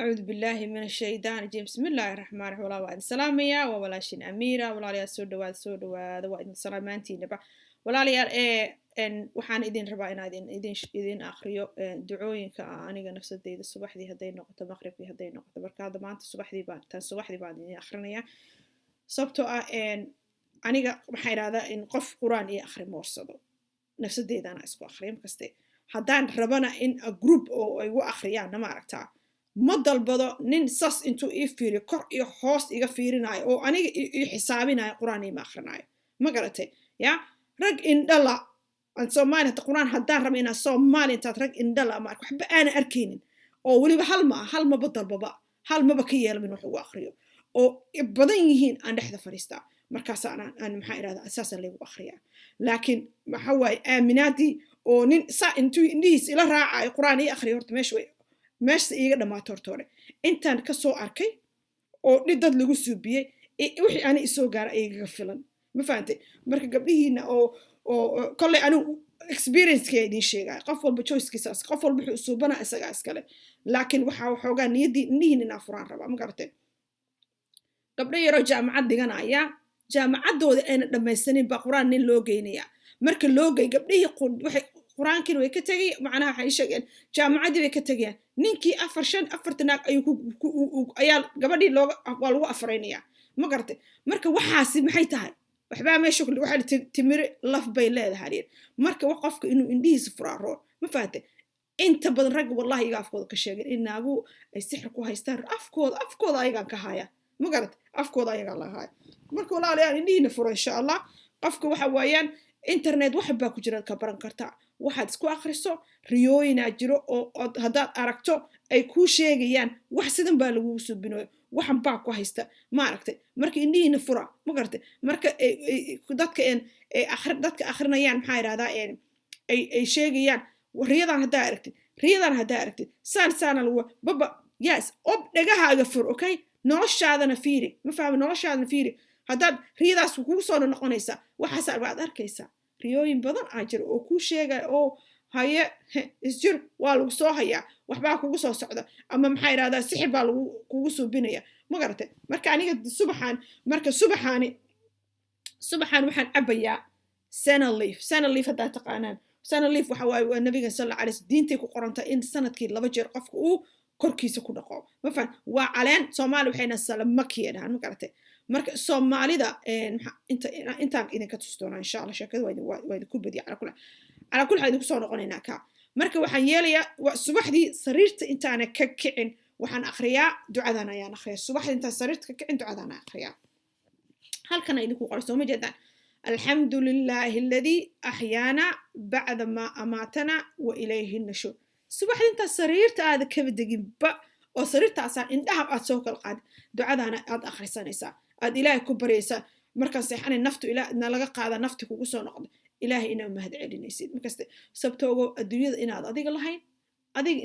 أعوذ بالله من الشيطان الرجيم بسم الله الرحمن الرحيم والله وعد سلامية وولاشين أميرة ولا ليال سود وعد سلامانتي نبع ولا ليال إن وحان إذن ربع إذن آخريو دعوين كأنيق نفس الدين الصبح دي هدين نقطة مغرب دي هدين نقطة بركاد ما أنت الصبح دي بعد الصبح دي بعد إني آخرنيا صبتو إن أنيق محير هذا إن قف قرآن إيه آخر موصده نفس الدين أنا أسكو آخرين كستي هدان ربنا إن جروب أو أيوة آخريان نما عرفتها ما dalbado nin sas intuu ii fiiriyo kor iyo hoos iga fiirinayo oo aniga ii xisaabinayo quraani ma akhrinayo ma garatay ya rag indhala aan Soomaaliya quraan hadaan rabo inaan Soomaaliya inta rag indhala ma waxba aan arkeenin oo waliba hal ma badalbaba hal ma ka yeelmin wax uu akhriyo oo badan yihiin aan dhexda fariista markaas aan maxaa iraahdaa asaasan leeyahay akhriya laakiin waxa way aaminaadi oo nin sa intuu indhiis ila raacay quraan ii akhriyo horta meesha iiga dhamaato hortore intaan ka soo arkay oo dad lagu suubiyay wixii aan isoo gaar iiga filan ma fahamtay marka gabdhihiina oo kolley anu experience-ka idin sheegay qof walba choice-kiisa qof walba wuxuu suubana isaga iskale laakiin waxa waxoogaa niyadiin inaa furaan rabaa ma garatay gabdho yaro jaamacad dhiganaya jaamacadooda ayna dhamaysanin ba quraan nin loo geynaya marka loo geey gabdhihii waxay quraankiina way ka tagay macnaha waxay sheegeen jaamacadii way ka tagayaan ninkii 4 naag ayaa gabadhii waa lagu afreynaya ma garatay marka waxaasi maxay tahay waxba meesha waxa timir laf bay leedahay marka wax qofka inuu indhihiisa furaaro ma fahamtay inta badan rag wallahi iga afkooda ka sheegeen inaagu ay sixir ku haystaan afkooda ayagan ka haya ma garatay afkooda ayagan la haya marka walaalayaal indhihiina furo insha Allah qofka waxa waayaan internet wax baa ku jira ka baran kartaa waxaad isku akhriso riyooyin jiro oo hadaad aragto ay ku sheegayaan wax sidan baa lagu subinayo waxan baa ku haysta ma aragtay marka indhihiina fura ma garatay marka dadka akhrinayaan maxaa yiraahdaa ay sheegayaan riyadan hadaa aragtid saan lagu baba yes dhagahaaga fur okay noloshaadana fiiri ma fahmi noloshaadana fiiri hadaad riyadaas kugu soo noqonaysa waxaas aad arkaysaa riyooyin badan jira oo ku sheegay oo haye isjir waa lagu soo hayaa waxbaa kugu soo socda ama maxaa yiraahdaa sixir baa kugu suubinaya ma garatay marka aniga subaxaani waxaan cabayaa sana leaf hadaa taqaanaan sana leaf waxa waaye nabiga sallallahu alayhi wasallam diintay ku qorantay in sanadkii 2 jeer qofka uu korkiisa ku dhaqo ma faham waa caleen Soomaali waxayna salamakiyeedaan ma garatay marka Soomaalida intaan idinka tustoona insha Allah sheekada waa idinku badiya ala kul xayd ku soo noqonaynaa ka marka waxaan yeelayaa subaxdii sariirta intaan ka kicin waxaan akhriyaa ducadan ayaan akhriyaa subaxdii intaan sariirta ka kicin ducadan ayaan akhriyaa halkan idinku qorso ma jeedaan alxamdulillahi alladhi ahyaana ba'da ma amatana wa ilayhi an-nushur subaxdii intaan sariirta aad ka badagin oo sariirtaasaan indhaha aad soo kala qaad ducadana aad akhrisanaysaa aad ilaahay ku baraysaa markaas saxanay naftu ilaahay laga qaada nafti kugu soo noqdo ilaahay inaa mahad celinaysid markaas sabtoogo adduunyada inaad adiga lahayn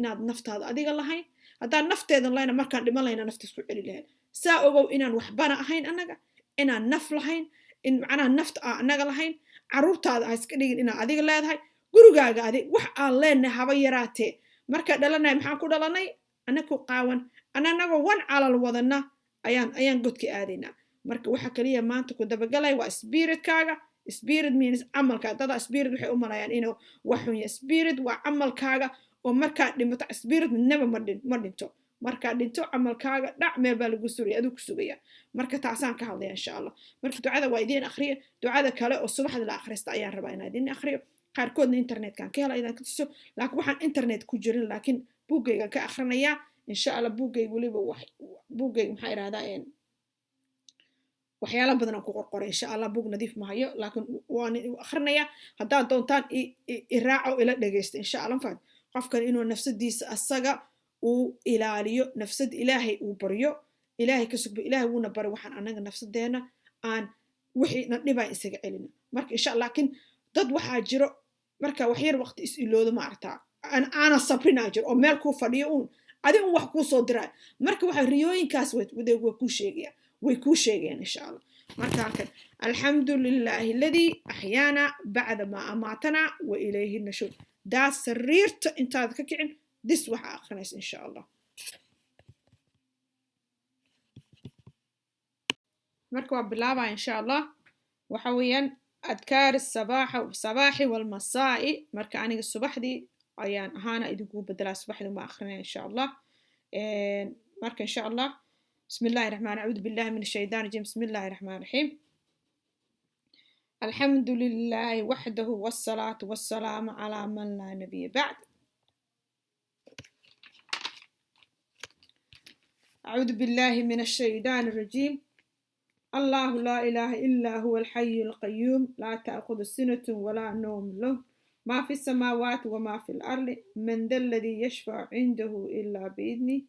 inaad naftaada adiga lahayn haddaan nafteedan lahayna markaan dhiman lahayna naftiis ku celi lahayn saa ogow inaan waxbana ahayn annaga inaan naf lahayn in macnaha nafta annaga lahayn caruurtaada ha iska dhigin inaad adiga leedahay gurigaaga wax aan leenahay haba yaraatee marka dhalanay maxaan ku dhalanay anaku qaawan anagoo wan calal wadana ayaan godki aadayna marka waxa kaliya maanta ku dabagalay waa spirit means amalka dada spirit waxay u malayaan inuu wax xun yahay spirit waa amalkaaga oo marka dhimato spirit never ma dhinto marka dhinto amalkaaga dhac meel baa lagu sugaya aduu ku sugaya marka taasaan ka hadlaya insha Allah marka ducada waa idin akhriyo ducada kale oo subaxda la akhrista ayaan rabaa inaan idin akhriyo qaarkoodna internet-kan ka helay idaan ka tuso laakiin waxaan internet ku jirin laakiin buugayga ka akhrinaya insha Allah buugayga waliba buugayga maxaa iraahdaa waxyaalo badan aan ku qorqoray insha Allah buug nadiif ma hayo laakiin waan akhrinaya hadaa doontaan iraaco ila dhageysta insha Allah fahad qofkan inuu nafsadiisa asaga uu ilaaliyo nafsad ilaahay uu baryo ilaahay ka sugbo ilaahay wuuna bari waxaan anaga nafsadeena aan wixii na dhibay isaga celina marka insha Allah laakiin dad waxa jiro marka wax yar waqti is iloodo ma aragtaa ana sabrina jiro oo meel ku fadhiyo adigu wax ku soo diray marka waxa riyooyinkaas way ku sheegayaan insha Allah marka halkan alxamdulillahi alladhi ahyaana ba'da ma amatana wa ilayhi an-nushur daa sariirta intaad ka kicin dis waxa akhrinaysa insha Allah مركوا بلابا إن شاء الله وحويا أذكار الصباح والمساء مركا أنا الصبح دي أيان هانا إدقوا بدلا الصبح دي ما آخرنا إن شاء الله مركا إن شاء الله بسم الله الرحمن الرحيم أعوذ بالله من الشيطان الرجيم بسم الله الرحمن الرحيم الحمد لله وحده والصلاة والسلام على من لا نبي بعد أعوذ بالله من الشيطان الرجيم الله لا إله إلا هو الحي القيوم لا تأخذ سنة ولا نوم له ما في السماوات وما في الأرض من ذا الذي يشفع عنده إلا بإذنه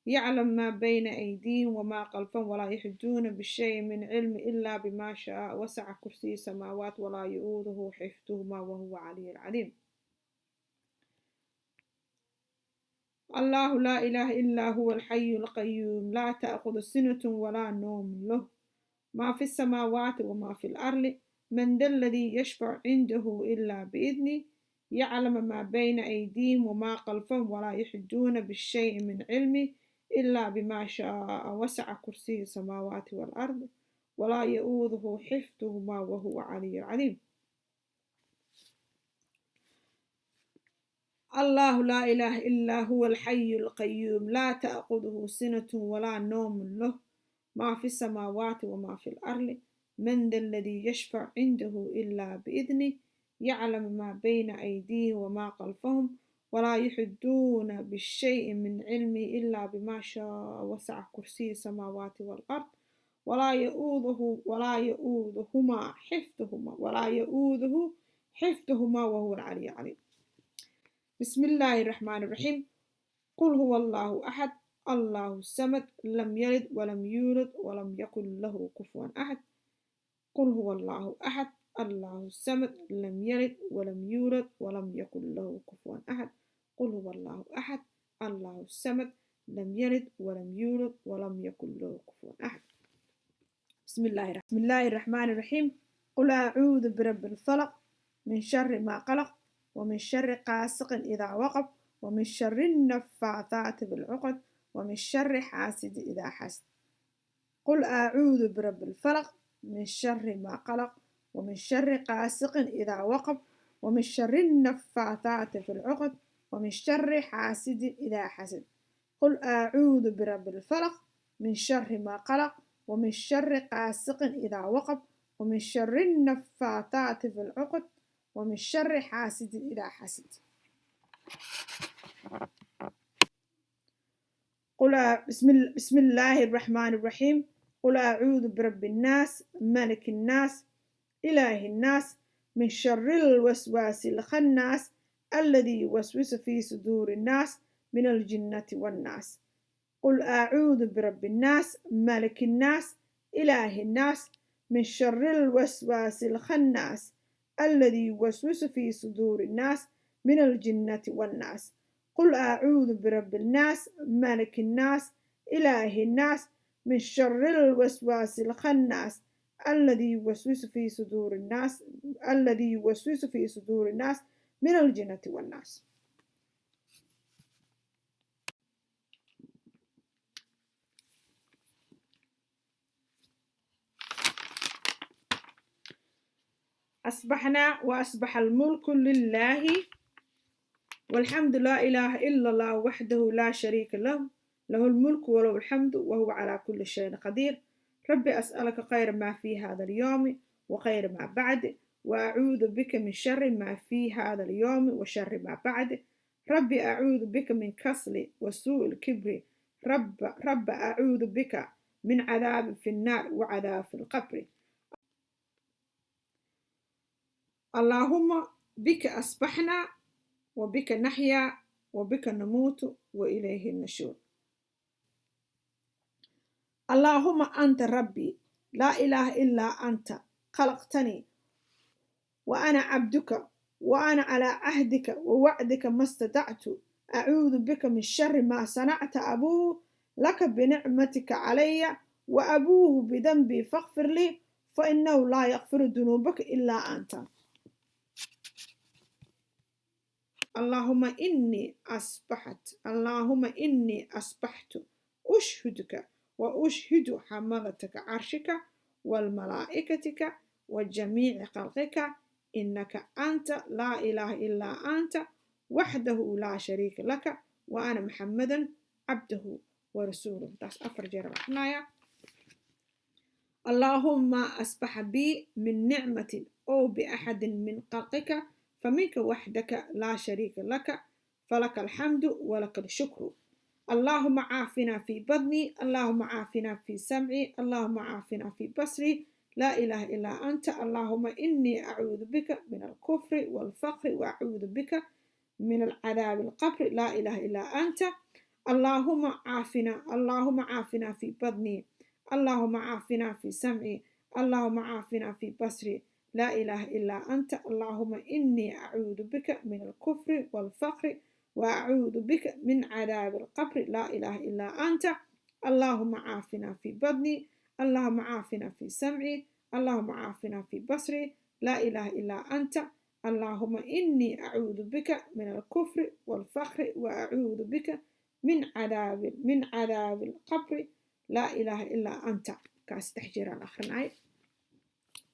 يعلم ما بين أيديهم وما خلفهم ولا يحيطون بشيء من علم إلا بما شاء وسع كرسي السماوات ولا يؤوده حفظهما وهو العلي العظيم الله لا إله إلا هو الحي القيوم لا تأخذ سنة ولا نوم له ما في السماوات وما في الأرض من ذا الذي يشفع عنده إلا بإذنه يعلم ما بين أيديهم وما خلفهم ولا يحيطون بشيء من علمه إلا بما شاء وسع كرسي السماوات والأرض ولا يؤوده حفظهما وهو العلي العظيم الله لا إله إلا هو الحي القيوم لا تأخذه سنة ولا نوم له ما في السماوات وما في الأرض من ذا الذي يشفع عنده إلا بإذنه يعلم ما بين أيديهم وما خلفهم ولا يحيطون بالشيء من علمه إلا بما شاء وسع كرسي السماوات والأرض ولا يؤوده حفظهما وهو العلي العظيم بسم الله الرحمن الرحيم قل هو الله أحد الله الصمد لم يلد ولم يولد ولم يكن له كفوا أحد قل هو الله أحد الله الصمد لم يلد ولم يولد ولم يكن له كفوا أحد قل هو الله أحد الله الصمد لم يلد ولم يولد ولم يكن له كفوا أحد بسم الله الرحمن الرحيم قل أعوذ برب الفلق من شر ما خلق ومن شر غاسق إذا وقب ومن شر النفاثات بالعقد ومن شر حاسد إذا حسد قل أعوذ برب الفلق من شر ما خلق ومن شر غاسق إذا وقب ومن شر النفاثات في العقد ومن شر حاسد إذا حسد قل أعوذ برب الفلق من شر ما خلق ومن شر غاسق إذا وقب ومن شر النفاثات في العقد ومن شر حاسد إذا حسد قل بسم الله الرحمن الرحيم قل أعوذ برب الناس ملك الناس إله الناس من شر الوسواس الخناس الذي يوسوس في صدور الناس من الجنة والناس قل أعوذ برب الناس ملك الناس إله الناس من شر الوسواس الخناس الذي يوسوس في صدور الناس من الجنة والناس قل أعوذ برب الناس ملك الناس إله الناس من شر الوسواس الخناس الذي يوسوس في صدور الناس من الجنة والناس أصبحنا وأصبح الملك لله والحمد لا إله إلا الله وحده لا شريك له له الملك وله الحمد وهو على كل شيء قدير ربي أسألك خير ما في هذا اليوم وخير ما بعد وأعوذ بك من شر ما في هذا اليوم وشر ما بعد ربي أعوذ بك من كسل وسوء الكبر رب أعوذ بك من عذاب في النار وعذاب في القبر اللهم بك أصبحنا وبك نحيا وبك نموت وإليه النشور اللهم أنت ربي لا إله إلا أنت خلقتني وأنا عبدك وأنا على عهدك ووعدك ما استطعت أعوذ بك من شر ما صنعت أبوه لك بنعمتك علي وأبوه بذنبي فاغفر لي فإنه لا يغفر ذنوبك إلا أنت اللهم إني أصبحت أشهدك وأشهد حملتك عرشك والملائكتك وجميع خلقك إنك أنت لا إله إلا أنت وحده لا شريك لك وأنا محمد عبده ورسوله. تاس أفرجر رحمايا. اللهم أصبح بي من نعمة أو بأحد من خلقك فمنك وحدك لا شريك لك فلك الحمد ولك الشكر. اللهم عافنا في بطني، اللهم عافنا في سمعي، اللهم عافنا في بصري، لا إله إلا أنت. اللهم إني أعوذ بك من الكفر والفقر وأعوذ بك من العذاب القبر، لا إله إلا أنت. اللهم عافنا في بطني، اللهم عافنا في سمعي، اللهم عافنا في بصري، لا إله إلا أنت. اللهم إني أعوذ بك من الكفر والفقر وأعوذ بك من عذاب القبر، لا إله إلا أنت. اللهم عافنا في بطني، اللهم عافنا في سمعي، اللهم عافنا في بصري، لا إله إلا أنت. اللهم إني أعوذ بك من الكفر والفقر وأعوذ بك من عذاب القبر، لا إله إلا أنت. كاس تحجير الآخرين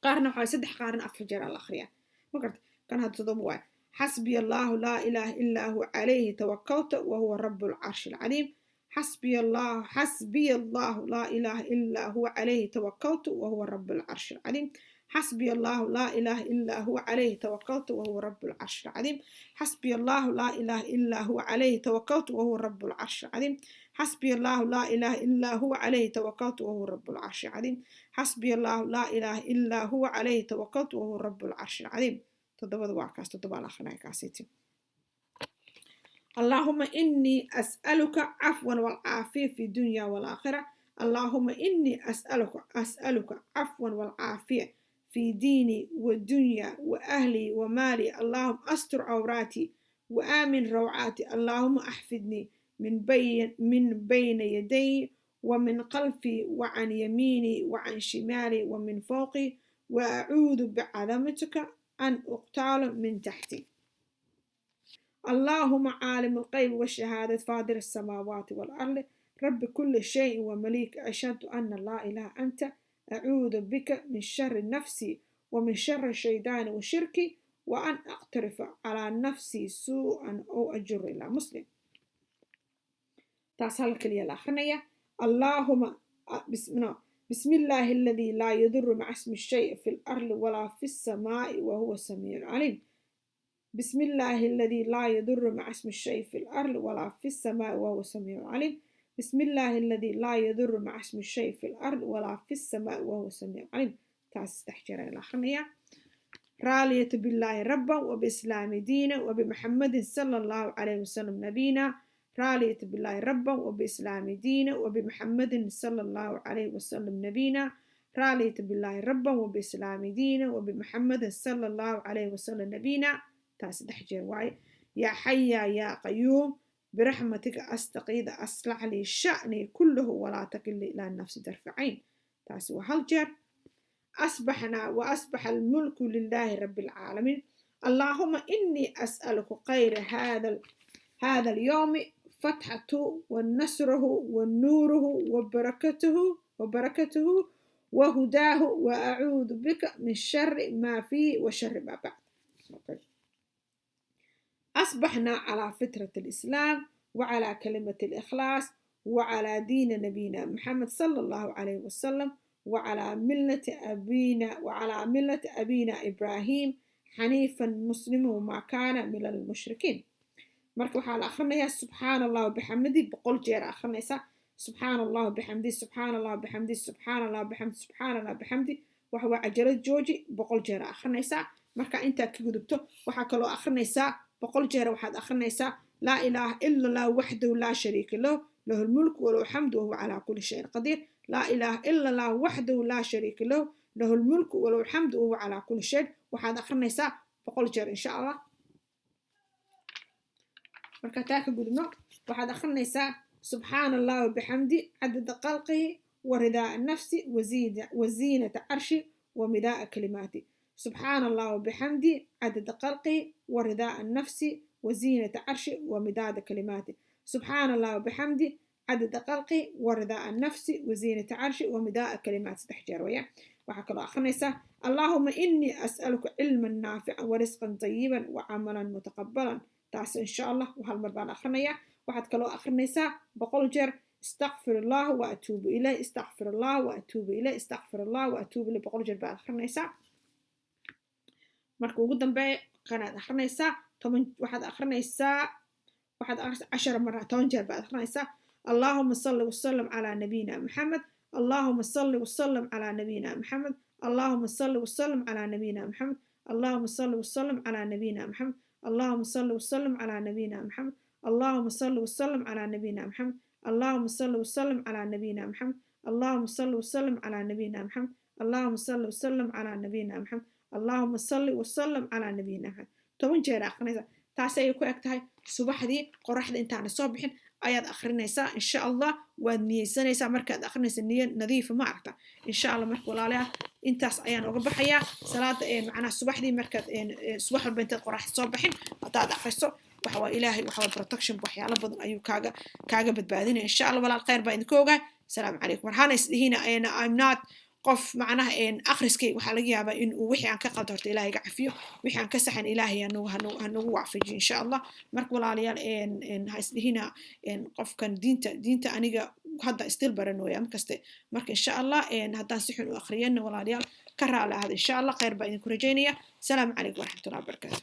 قارنا وحاي سدح قارن أفجر الآخرين مقرد كان هذا تضبوه. حسبي الله لا إله إلا هو عليه توكلت وهو رب العرش العظيم. حسبي الله لا إله إلا هو عليه توكلت وهو رب العرش العظيم. حسبي الله لا إله إلا هو عليه توكلت وهو رب العرش العظيم. حسبي الله لا إله إلا هو عليه توكلت وهو رب العرش العظيم. حسبي الله لا إله إلا هو عليه توكلت وهو رب العرش العظيم. حسبي الله لا إله إلا هو عليه توكلت وهو رب العرش العظيم. تضبط واكاس تضبط الآخرين كاسيتي. اللهم إني أسألك عفوا والعافية في الدنيا والآخرة. اللهم إني أسألك عفوا والعافية في ديني والدنيا وأهلي ومالي. اللهم أستر عوراتي وآمن روعاتي. اللهم أحفظني من بين يدي ومن خلفي وعن يميني وعن شمالي ومن فوقي وأعوذ بعظمتك أن أقتال من تحتي. اللهم عالم الغيب والشهادة فاطر السماوات والأرض رب كل شيء ومليك أشهد أن لا إله أنت. أعوذ بك من شر نفسي ومن شر الشيطان وشركي وأن أقترف على نفسي سوءا أو أجر إلى مسلم. تاسهل كلية الآخرية. اللهم بسم الله الذي لا يضر مع اسم الشيء في الأرض ولا في السماء وهو السميع العليم. بسم الله الذي لا يضر مع اسم الشيء في الأرض ولا في السماء وهو السميع العليم. بسم الله الذي لا يضر مع اسم الشيء في الأرض ولا في السماء وهو السميع العليم. تستحجر الآخرية. رالية بالله ربا وبإسلام دينا وبمحمد صلى الله عليه وسلم نبينا. رالية بالله ربا وبإسلام دينا وبمحمد صلى الله عليه وسلم نبينا. رالية بالله ربا وبإسلام دينا وبمحمد صلى الله عليه وسلم نبينا. تستحجر واي. يا حي يا قيوم برحمتك أستقيد أصلح لي شأني كله ولا تكلني إلى نفسي طرف عين. تاسو هالجر. أصبحنا وأصبح الملك لله رب العالمين. اللهم إني أسألك خير هذا اليوم فتحته ونصره ونوره وبركته وهداه وأعوذ بك من شر ما فيه وشر ما بعد. أصبحنا على فطرة الإسلام وعلى كلمة الإخلاص وعلى دين نبينا محمد صلى الله عليه وسلم وعلى ملة أبينا إبراهيم حنيفا مسلما وما كان من المشركين. مركب حال أخرنا سبحان الله وبحمده بقول جير أخرنا سبحان الله وبحمده سبحان الله وبحمده سبحان الله وبحمده سبحان الله وبحمده وهو عجلة جوجي بقول جير أخرنا مركا أنت كذبته وحكلو أخرنا بقول جير واحد أخرنا لا إله إلا الله وحده لا شريك له له الملك وله الحمد وهو على كل شيء قدير. لا إله إلا الله وحده لا شريك له له الملك وله الحمد وهو على كل شيء. واحد أخرنا بقول جير إن شاء الله. marka taa ka gudubno waxaad akhrinaysaa subxaana allah wabixamdi cadada qalqihi wa ridaa nafsi waziinata carshi wa midaa kalimaati. subxaana allah wabixamdi cadada qalqihi wa ridaa nafsi waziinata carshi wa midaada kalimaati. subxaana allah wabixamdi cadada qalqihi wa ridaa nafsi waziinata carshi wa midaa kalimaati. saddex jeer weya. وحكلو أخرنيسا اللهم إني أسألك علما نافعا ورزقا طيبا وعملا متقبلا تاس إن شاء الله وهالمربان أخرنيا وحكلو أخرنيسا بقول جر استغفر الله وأتوب إليه استغفر الله وأتوب إليه استغفر الله وأتوب إليه بقول جر بعد أخرنيسا marka ugu dambe qanaad akhrinaysaa 10 waxaad akhrinaysaa 10 مرة 10 jeer baad akhrinaysaa اللهم صل وسلم على نبينا محمد اللهم صل وسلم على نبينا محمد اللهم صل وسلم على نبينا محمد اللهم صل وسلم على نبينا محمد اللهم صل وسلم على نبينا محمد اللهم صل وسلم على نبينا محمد اللهم صل وسلم على نبينا محمد اللهم صل وسلم على نبينا محمد اللهم صل وسلم على نبينا محمد اللهم صل وسلم على نبينا محمد 10 jeer akhrinaysa taas ay ku eg tahay subaxdii qoraxda intaan soo bixin ayaad akhrinaysaa insha Allah waad niyeysanaysaa markaad akhrinaysa niyad nadiif ma aragta insha Allah marka walaalaha intaas ayaan uga baxayaa salaada macna subaxdii markaad subax walba intaad qoraxda soo bixin hadaad akhriso waxa waa ilaahay waxa waa protection waxyaalo badan ayuu kaaga badbaadinaya insha Allah walaal khayr baa idinku ogaa salaamu calaykum waxaan isdihina I'm not qof macnaha akhriskay waxa laga yaabaa in uu wixii aan ka qaldo horta ilaahay ga cafiyo wixii aan ka saxan ilaahay hanagu waafajiyo insha Allah marka walaalayaal ha isdihina qofkan diinta aniga hadda still baranooya markaste marka insha Allah haddaan si xun u akhriyana walaalayaal ka raali ahad insha Allah khayr baa idinku rajaynaya salaamu calaykum waraxmatullahi wabarakaatuh